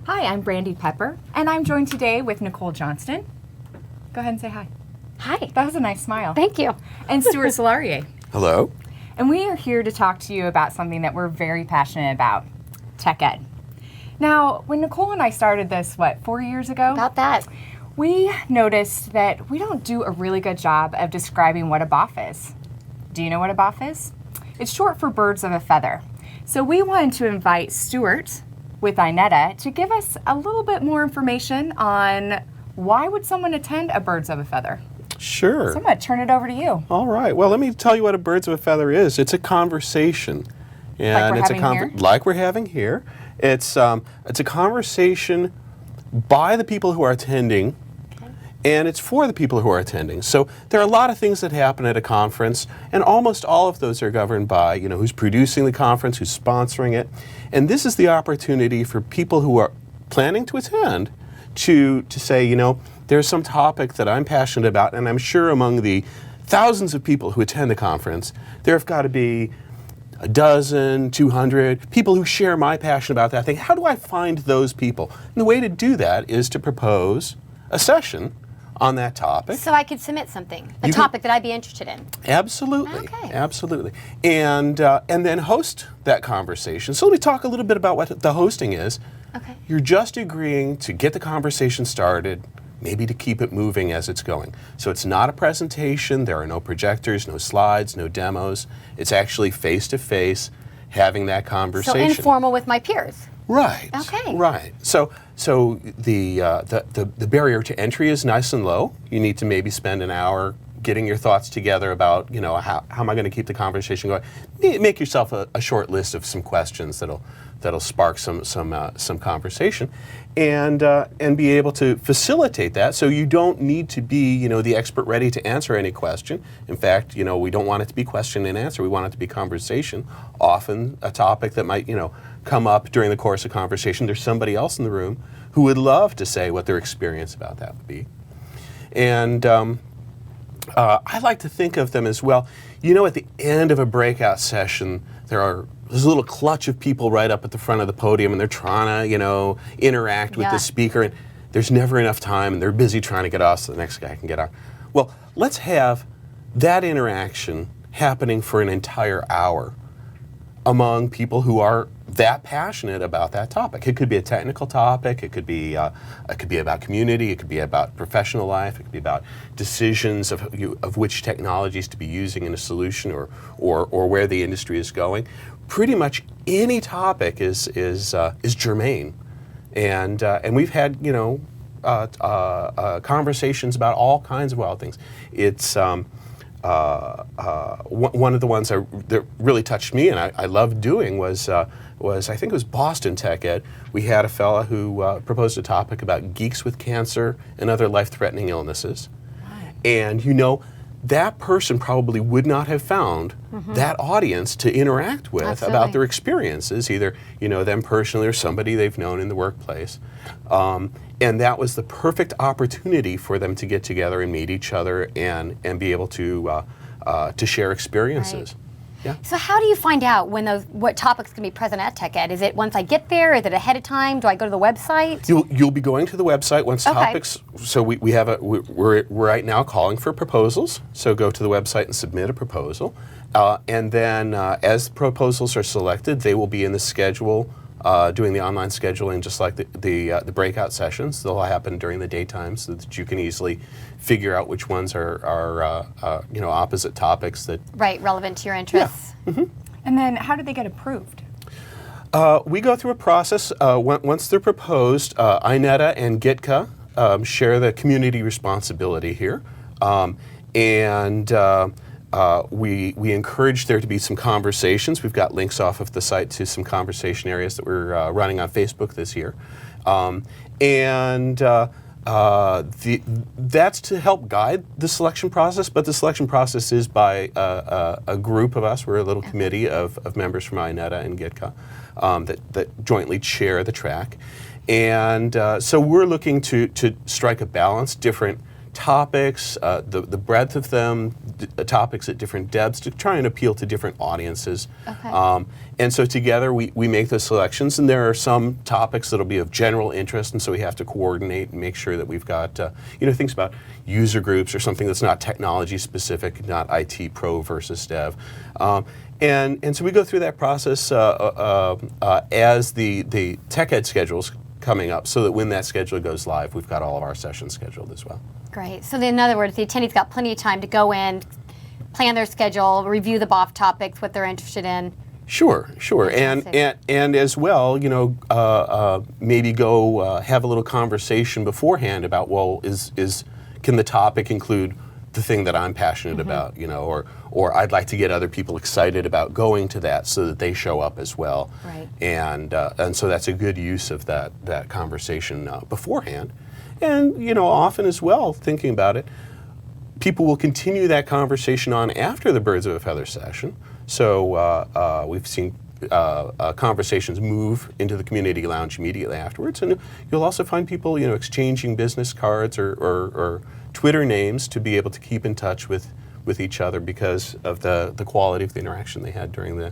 Hi, I'm Brandy Pepper, and I'm joined today with Nicole Johnston. Go ahead and say hi. Hi. That was a nice smile. Thank you. And Stuart Solarier. Hello. And we are here to talk to you about something that we're very passionate about, tech ed. Now, when Nicole and I started this, 4 years ago? About that. We noticed that we don't do a really good job of describing what a BOF is. Do you know what a BOF is? It's short for birds of a feather. So we wanted to invite Stuart with Inetta to give us a little bit more information on why would someone attend a birds of a feather? Sure. So I'm going to turn it over to you. All right. Well, let me tell you what a birds of a feather is. It's a conversation. Like we're it's having here? Like we're having here. It's a conversation by the people who are attending, and it's for the people who are attending. So there are a lot of things that happen at a conference, and almost all of those are governed by, who's producing the conference, who's sponsoring it. And this is the opportunity for people who are planning to attend to say, there's some topic that I'm passionate about, and I'm sure among the thousands of people who attend the conference, there have got to be a dozen, 200 people who share my passion about that thing. How do I find those people? And the way to do that is to propose a session on that topic. So I could submit something, a topic that I'd be interested in. Absolutely. Okay. Absolutely. And then host that conversation. So let me talk a little bit about what the hosting is. Okay. You're just agreeing to get the conversation started, maybe to keep it moving as it's going. So it's not a presentation, there are no projectors, no slides, no demos. It's actually face-to-face having that conversation. So informal with my peers. Right. Okay. Right. So the barrier to entry is nice and low. You need to maybe spend an hour getting your thoughts together about, how am I going to keep the conversation going? Make yourself a short list of some questions that'll spark some conversation, and be able to facilitate that. So you don't need to be, the expert ready to answer any question. In fact, we don't want it to be question and answer. We want it to be conversation. Often a topic that might, come up during the course of conversation. There's somebody else in the room who would love to say what their experience about that would be. And I like to think of them as well. At the end of a breakout session, there's a little clutch of people right up at the front of the podium, and they're trying to, interact with the speaker, and there's never enough time, and they're busy trying to get off so the next guy can get on. Well, let's have that interaction happening for an entire hour among people who are that passionate about that topic. It could be a technical topic. It could be about community. It could be about professional life. It could be about decisions of which technologies to be using in a solution or where the industry is going. Pretty much any topic is germane, and we've had conversations about all kinds of wild things. It's one of the ones that really touched me and I loved doing was I think it was Boston Tech Ed. We had a fella who proposed a topic about geeks with cancer and other life-threatening illnesses. Right. And that person probably would not have found that audience to interact with about their experiences, either them personally or somebody they've known in the workplace. And that was the perfect opportunity for them to get together and meet each other and be able to share experiences. Right. Yeah. So how do you find out what topics can be present at Tech Ed? Is it once I get there? Is it ahead of time? Do I go to the website? You'll be going to the website once topics. So we're right now calling for proposals. So go to the website and submit a proposal, and then as proposals are selected, they will be in the schedule. Doing the online scheduling, just like the breakout sessions. They'll happen during the daytime so that you can easily figure out which ones are opposite topics that... Right, relevant to your interests. Yeah. Mm-hmm. And then how do they get approved? We go through a process. Once they're proposed, Inetta and GITCA share the community responsibility here. We encourage there to be some conversations. We've got links off of the site to some conversation areas that we're running on Facebook this year. That's to help guide the selection process, but the selection process is by a group of us. We're a little committee of members from Inetta and GITCA that jointly chair the track. And so we're looking to strike a balance, different topics, the breadth of them, topics at different depths to try and appeal to different audiences. Okay. And so together we make those selections, and there are some topics that'll be of general interest, and so we have to coordinate and make sure that we've got things about user groups or something that's not technology specific, not IT pro versus dev. And so we go through that process as the tech ed schedule's coming up, so that when that schedule goes live, we've got all of our sessions scheduled as well. Great. So in other words, the attendees got plenty of time to go in, plan their schedule, review the BOF topics, what they're interested in. Sure. Fantastic. And as well, maybe go have a little conversation beforehand about, well, can the topic include the thing that I'm passionate about, or I'd like to get other people excited about going to that so that they show up as well. Right. And so that's a good use of that conversation beforehand. And, often as well, thinking about it, people will continue that conversation on after the Birds of a Feather session. So we've seen conversations move into the community lounge immediately afterwards. And you'll also find people, exchanging business cards or Twitter names to be able to keep in touch with each other because of the quality of the interaction they had during the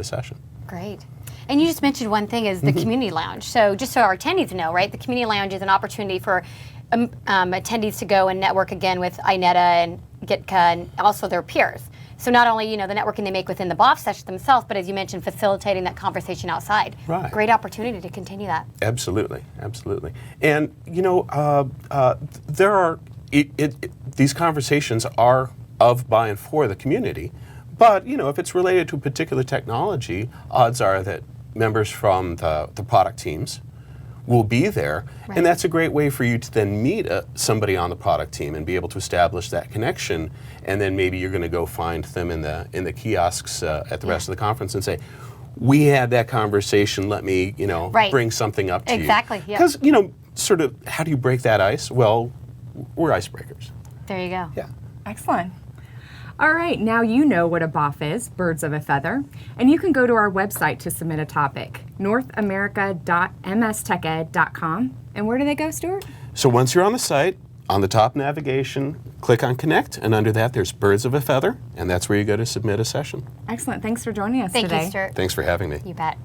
session. Great. And you just mentioned one thing is the community lounge. So just so our attendees know, right, the community lounge is an opportunity for attendees to go and network again with INETA and GITCA and also their peers. So not only, the networking they make within the BOF session themselves, but as you mentioned, facilitating that conversation outside. Right. Great opportunity to continue that. Absolutely. And, there are, these conversations are of, by, and for the community. But, if it's related to a particular technology, odds are that members from the product teams will be there. Right. And that's a great way for you to then meet somebody on the product team and be able to establish that connection. And then maybe you're going to go find them in the kiosks at the rest of the conference and say, we had that conversation, let me, Right. bring something up to Exactly, you. yeah. Because, sort of, how do you break that ice? Well, we're icebreakers. There you go. Yeah. Excellent. All right, now you know what a BOF is, Birds of a Feather, and you can go to our website to submit a topic, northamerica.msteched.com. And where do they go, Stuart? So once you're on the site, on the top navigation, click on Connect, and under that there's Birds of a Feather, and that's where you go to submit a session. Excellent. Thanks for joining us Thank today. you, Stuart. Thanks for having me. You bet.